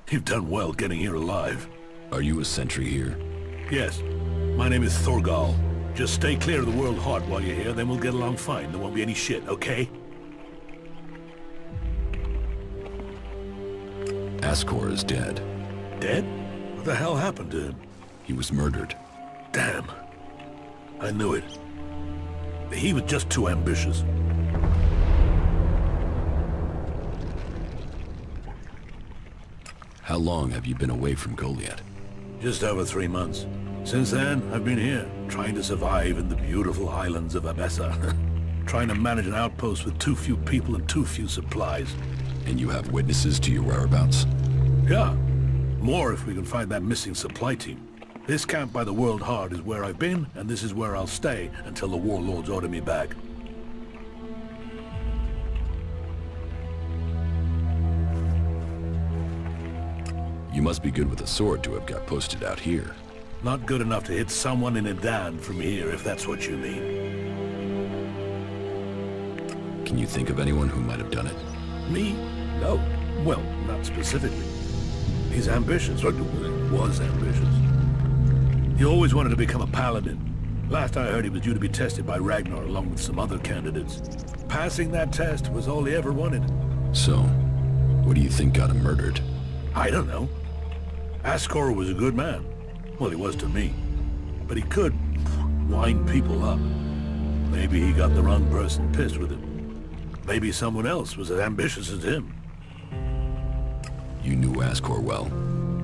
You've done well getting here alive. Are you a sentry here? Yes. My name is Thorgal. Just stay clear of the World Heart while you're here, then we'll get along fine. There won't be any shit, okay? Ascor is dead. Dead? What the hell happened to him? He was murdered. Damn. I knew it. He was just too ambitious. How long have you been away from Goliath? Just over 3 months. Since then, I've been here, trying to survive in the beautiful islands of Abessa. Trying to manage an outpost with too few people and too few supplies. And you have witnesses to your whereabouts? Yeah. More if we can find that missing supply team. This camp by the World Heart is where I've been, and this is where I'll stay until the warlords order me back. You must be good with a sword to have got posted out here. Not good enough to hit someone in Idan from here, if that's what you mean. Can you think of anyone who might have done it? Me? No. Well, not specifically. He's ambitious, or was ambitious. He always wanted to become a paladin. Last I heard, he was due to be tested by Ragnar along with some other candidates. Passing that test was all he ever wanted. So, what do you think got him murdered? I don't know. Ascor was a good man. Well, he was to me. But he could wind people up. Maybe he got the wrong person pissed with him. Maybe someone else was as ambitious as him. You knew Ascor well?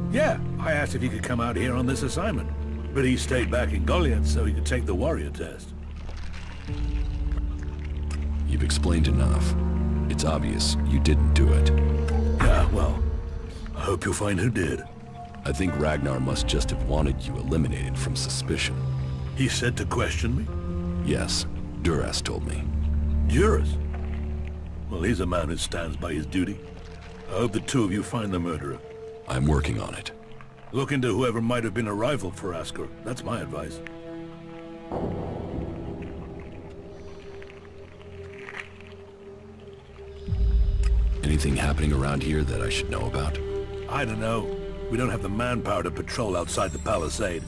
Yeah, I asked if he could come out here on this assignment. But he stayed back in Goliath so he could take the warrior test. You've explained enough. It's obvious you didn't do it. Yeah, well, I hope you'll find who did. I think Ragnar must just have wanted you eliminated from suspicion. He said to question me? Yes, Duras told me. Duras? Well, he's a man who stands by his duty. I hope the two of you find the murderer. I'm working on it. Look into whoever might have been a rival for Ascor. That's my advice. Anything happening around here that I should know about? I don't know. We don't have the manpower to patrol outside the palisade.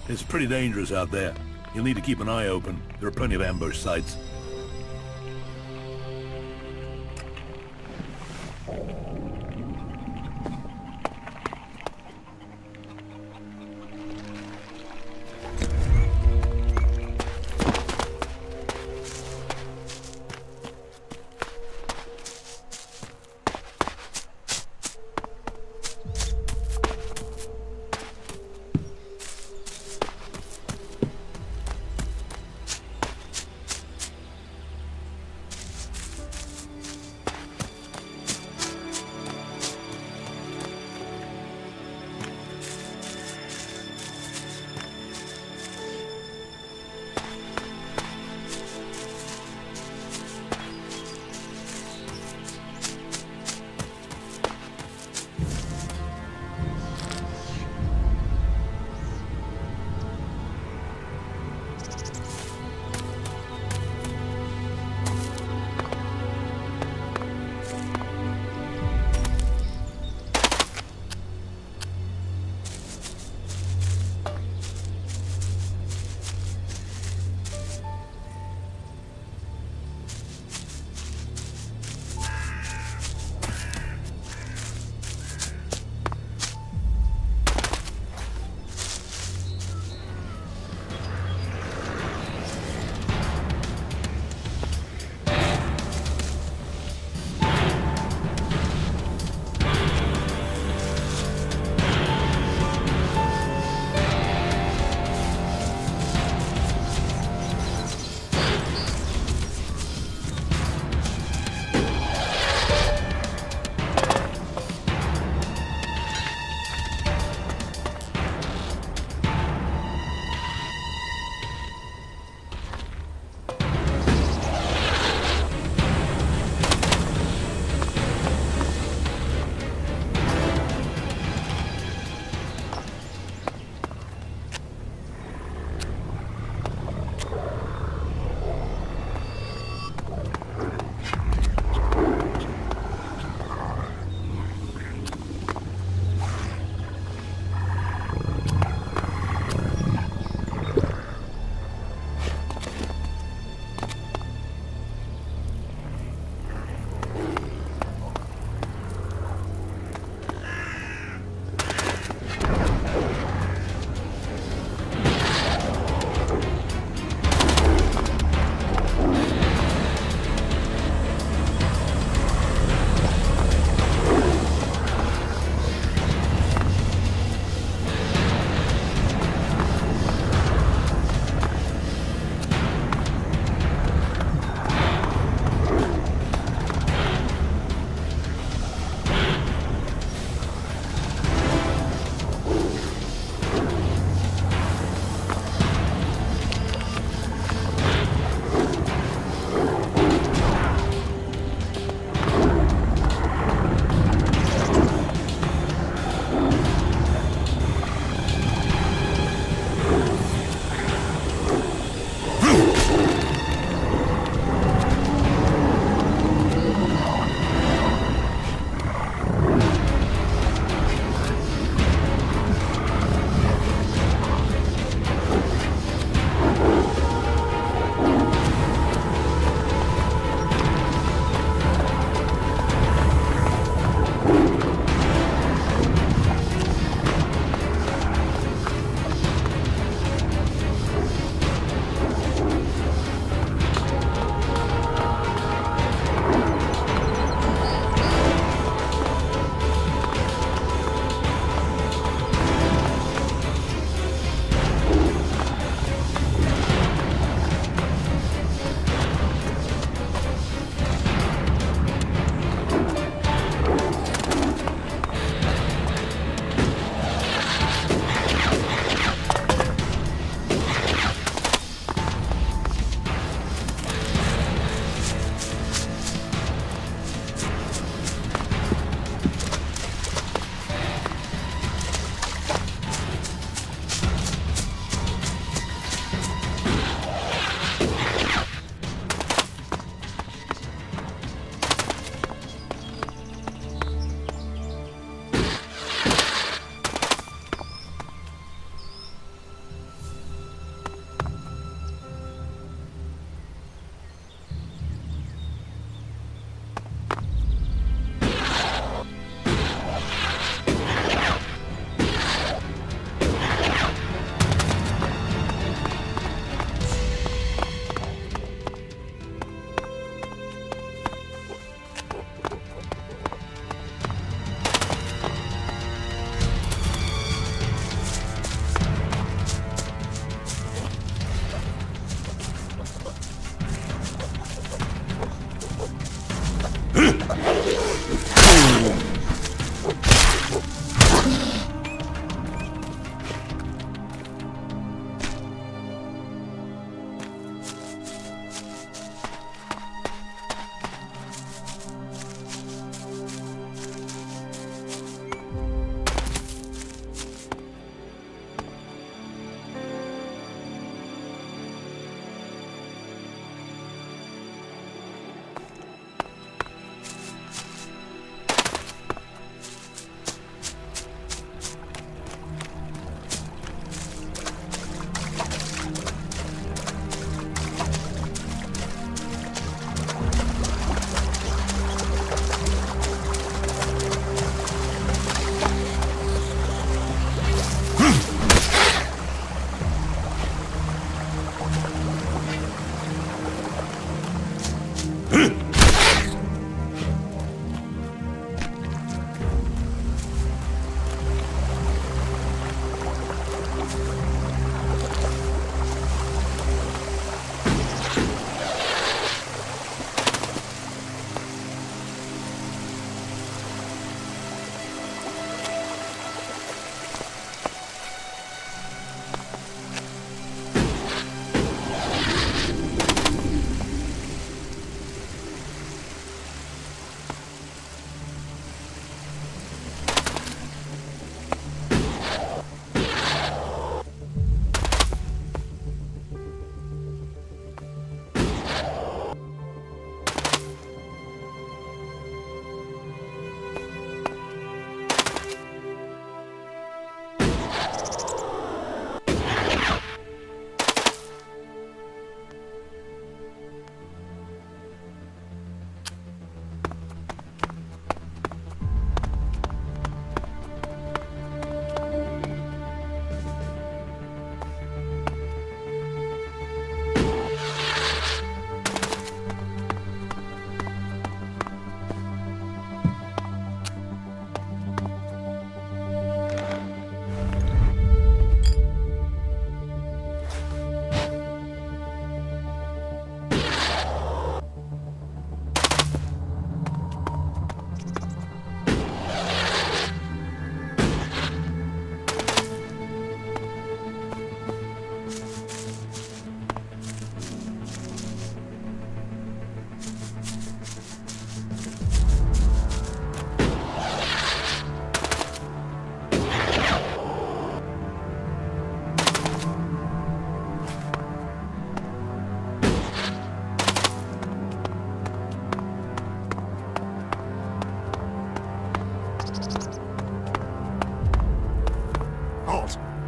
It's pretty dangerous out there. You'll need to keep an eye open. There are plenty of ambush sites.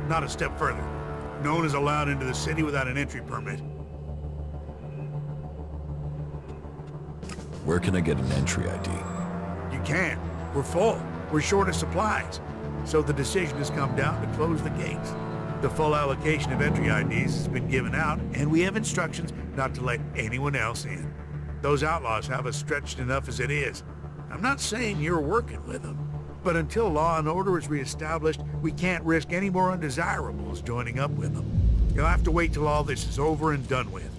not a step further. No one is allowed into the city without an entry permit. Where can I get an entry ID? You can't. We're full. We're short of supplies. So the decision has come down to close the gates. The full allocation of entry IDs has been given out, and we have instructions not to let anyone else in. Those outlaws have us stretched enough as it is. I'm not saying you're working with them, but until law and order is reestablished, we can't risk any more undesirables joining up with them. You'll have to wait till all this is over and done with.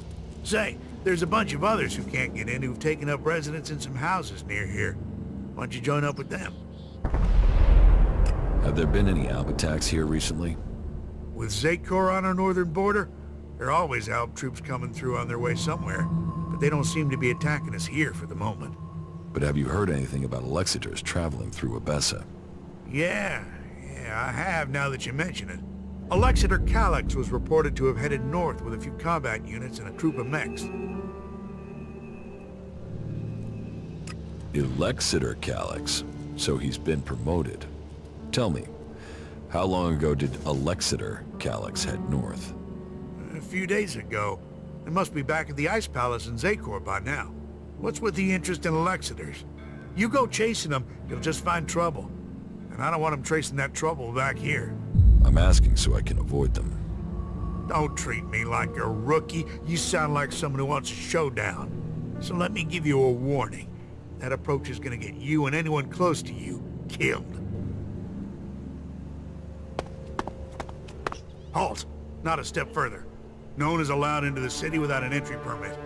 Say, there's a bunch of others who can't get in who've taken up residence in some houses near here. Why don't you join up with them? Have there been any ALP attacks here recently? With Zakor on our northern border, there are always ALP troops coming through on their way somewhere, but they don't seem to be attacking us here for the moment. But have you heard anything about Alexiters traveling through Abessa? Yeah, I have now that you mention it. Alexiter Calyx was reported to have headed north with a few combat units and a troop of mechs. Alexiter Calyx, so he's been promoted. Tell me, how long ago did Alexiter Calyx head north? A few days ago. They must be back at the Ice Palace in Zakor by now. What's with the interest in Alexiters? You go chasing them, you'll just find trouble. And I don't want them tracing that trouble back here. I'm asking so I can avoid them. Don't treat me like a rookie. You sound like someone who wants a showdown. So let me give you a warning. That approach is gonna get you and anyone close to you killed. Halt! Not a step further. No one is allowed into the city without an entry permit.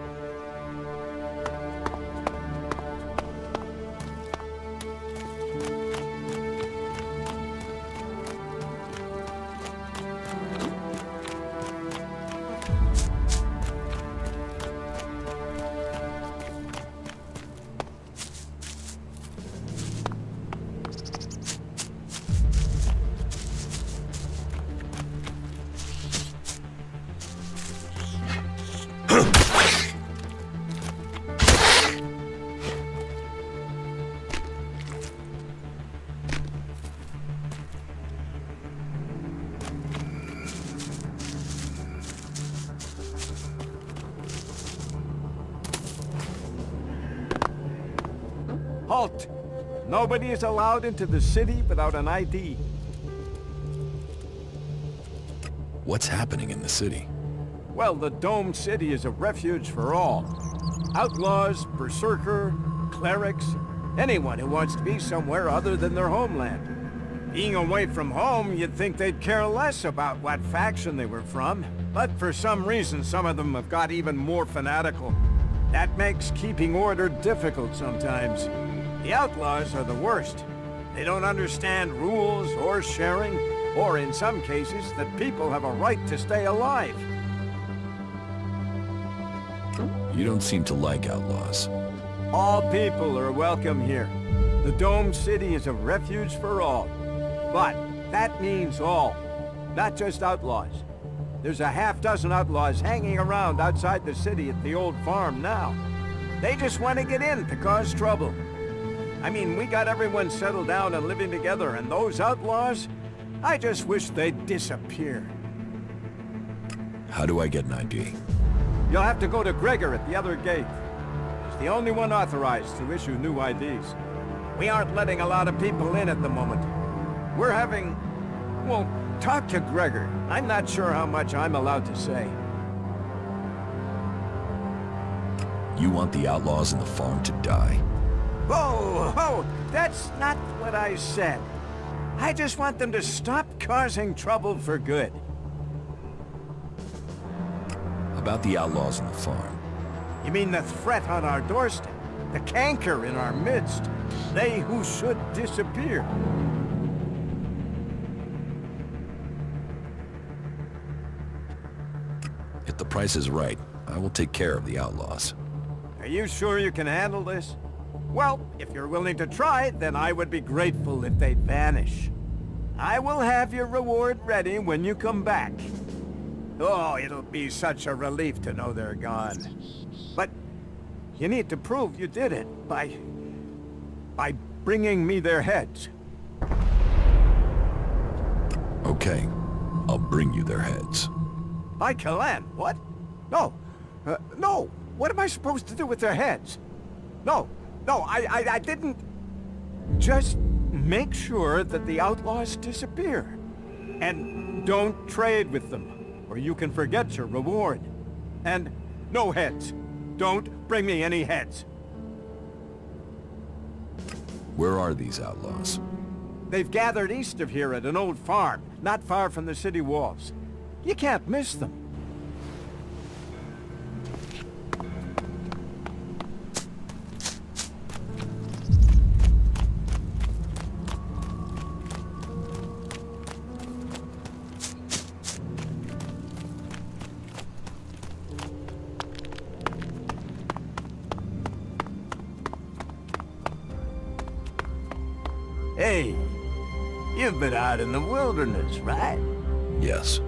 Halt! Nobody is allowed into the city without an ID. What's happening in the city? Well, the Dome City is a refuge for all. Outlaws, berserker, clerics, anyone who wants to be somewhere other than their homeland. Being away from home, you'd think they'd care less about what faction they were from. But for some reason, some of them have got even more fanatical. That makes keeping order difficult sometimes. The outlaws are the worst. They don't understand rules or sharing, or in some cases, that people have a right to stay alive. You don't seem to like outlaws. All people are welcome here. The Dome City is a refuge for all. But that means all, not just outlaws. There's a half-dozen outlaws hanging around outside the city at the old farm now. They just want to get in to cause trouble. I mean, we got everyone settled down and living together, and those outlaws, I just wish they'd disappear. How do I get an ID? You'll have to go to Gregor at the other gate. He's the only one authorized to issue new IDs. We aren't letting a lot of people in at the moment. We're having... well, talk to Gregor. I'm not sure how much I'm allowed to say. You want the outlaws in the farm to die? Whoa, that's not what I said. I just want them to stop causing trouble for good. About the outlaws in the farm. You mean the threat on our doorstep? The canker in our midst? They who should disappear? If the price is right, I will take care of the outlaws. Are you sure you can handle this? Well, if you're willing to try, then I would be grateful if they'd vanish. I will have your reward ready when you come back. Oh, it'll be such a relief to know they're gone. But you need to prove you did it by bringing me their heads. Okay. I'll bring you their heads. By Kalan, what? No. No. What am I supposed to do with their heads? No. No, I didn't... Just make sure that the outlaws disappear. And don't trade with them, or you can forget your reward. And no heads. Don't bring me any heads. Where are these outlaws? They've gathered east of here at an old farm, not far from the city walls. You can't miss them. Hey, you've been out in the wilderness, right? Yes.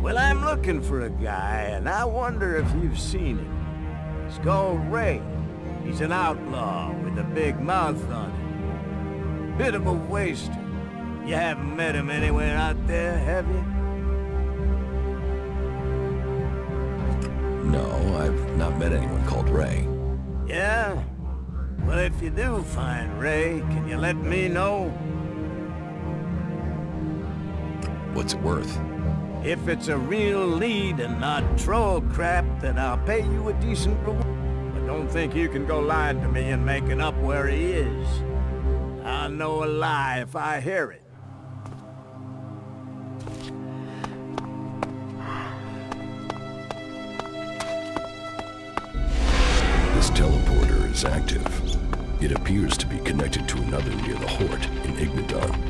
Well, I'm looking for a guy, and I wonder if you've seen him. He's called Ray. He's an outlaw with a big mouth on him. Bit of a waster. You haven't met him anywhere out there, have you? No, I've not met anyone called Ray. Yeah? Well, if you do find Ray, can you let me know? What's it worth? If it's a real lead and not troll crap, then I'll pay you a decent reward. But don't think you can go lying to me and making up where he is. I'll know a lie if I hear it. This teleporter is active. It appears to be connected to another near the Hort in Ignadon.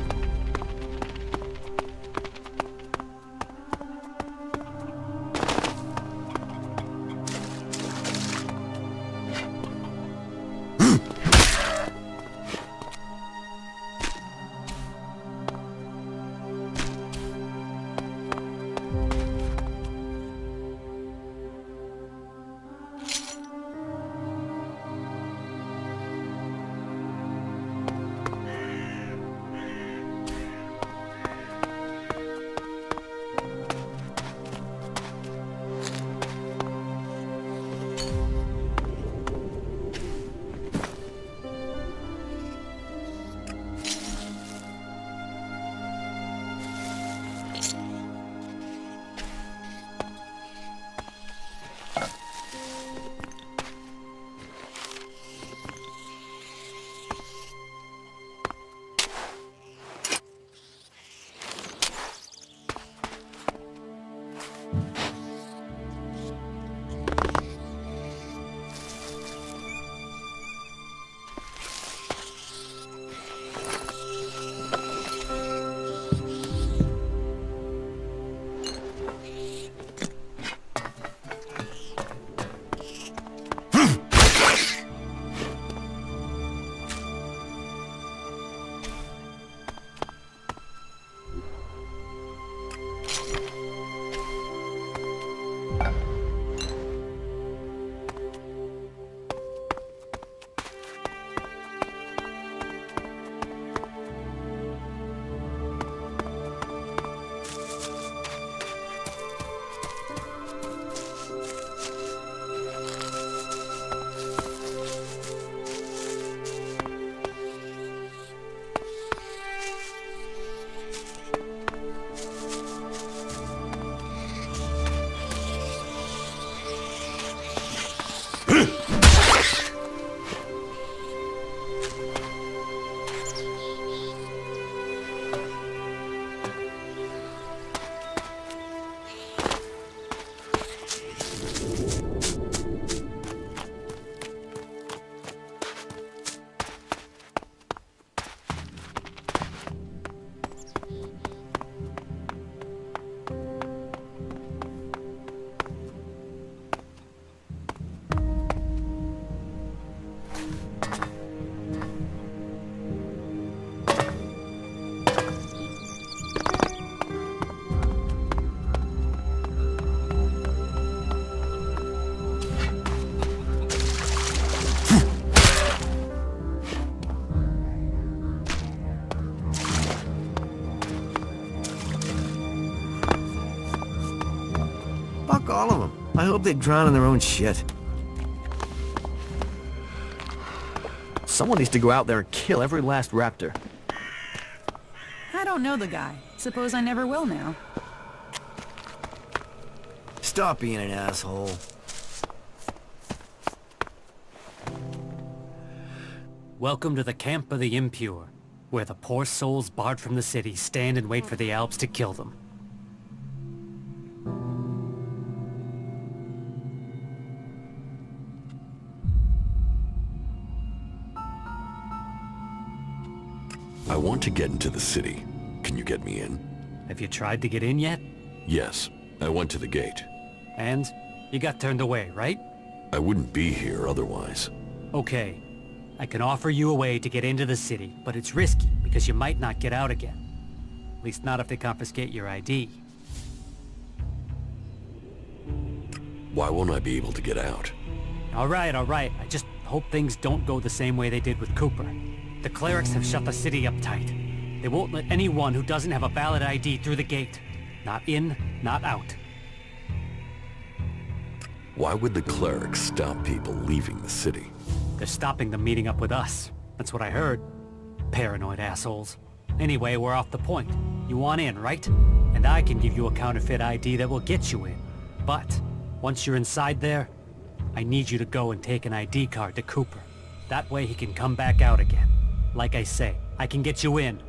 Fuck all of them. I hope they drown in their own shit. Someone needs to go out there and kill every last raptor. I don't know the guy. Suppose I never will now. Stop being an asshole. Welcome to the camp of the impure, where the poor souls barred from the city stand and wait for the Alps to kill them. I want to get into the city. Can you get me in? Have you tried to get in yet? Yes, I went to the gate. And? You got turned away, right? I wouldn't be here otherwise. Okay. I can offer you a way to get into the city, but it's risky because you might not get out again. At least not if they confiscate your ID. Why won't I be able to get out? Alright. I just hope things don't go the same way they did with Cooper. The clerics have shut the city up tight. They won't let anyone who doesn't have a valid ID through the gate. Not in, not out. Why would the clerics stop people leaving the city? They're stopping them meeting up with us. That's what I heard. Paranoid assholes. Anyway, we're off the point. You want in, right? And I can give you a counterfeit ID that will get you in. But, once you're inside there, I need you to go and take an ID card to Cooper. That way he can come back out again. Like I say, I can get you in,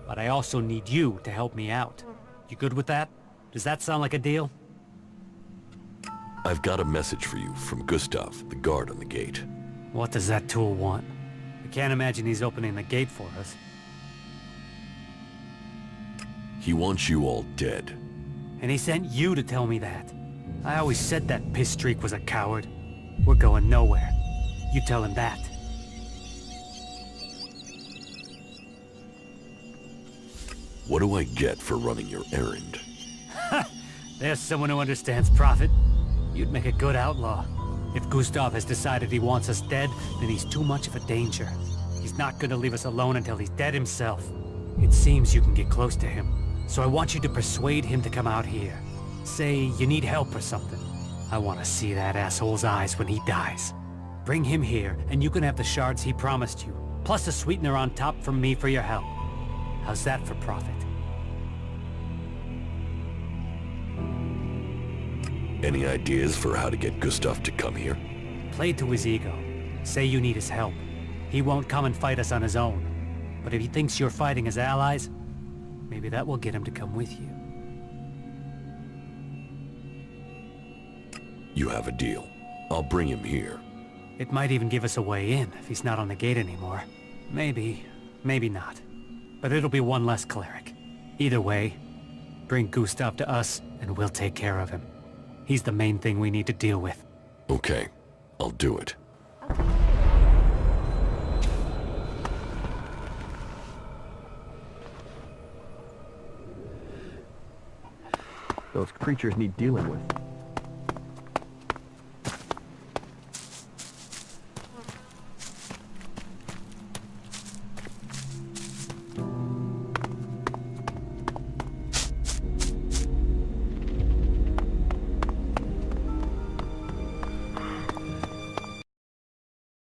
but I also need you to help me out. You good with that? Does that sound like a deal? I've got a message for you from Gustav, the guard on the gate. What does that tool want? I can't imagine he's opening the gate for us. He wants you all dead. And he sent you to tell me that. I always said that piss streak was a coward. We're going nowhere. You tell him that. What do I get for running your errand? There's someone who understands profit. You'd make a good outlaw. If Gustav has decided he wants us dead, then he's too much of a danger. He's not gonna leave us alone until he's dead himself. It seems you can get close to him, so I want you to persuade him to come out here. Say you need help or something. I want to see that asshole's eyes when he dies. Bring him here, and you can have the shards he promised you, plus a sweetener on top from me for your help. How's that for profit? Any ideas for how to get Gustav to come here? Play to his ego. Say you need his help. He won't come and fight us on his own. But if he thinks you're fighting as allies, maybe that will get him to come with you. You have a deal. I'll bring him here. It might even give us a way in if he's not on the gate anymore. Maybe, maybe not. But it'll be one less cleric. Either way, bring Gustav to us and we'll take care of him. He's the main thing we need to deal with. Okay, I'll do it. Those creatures need dealing with.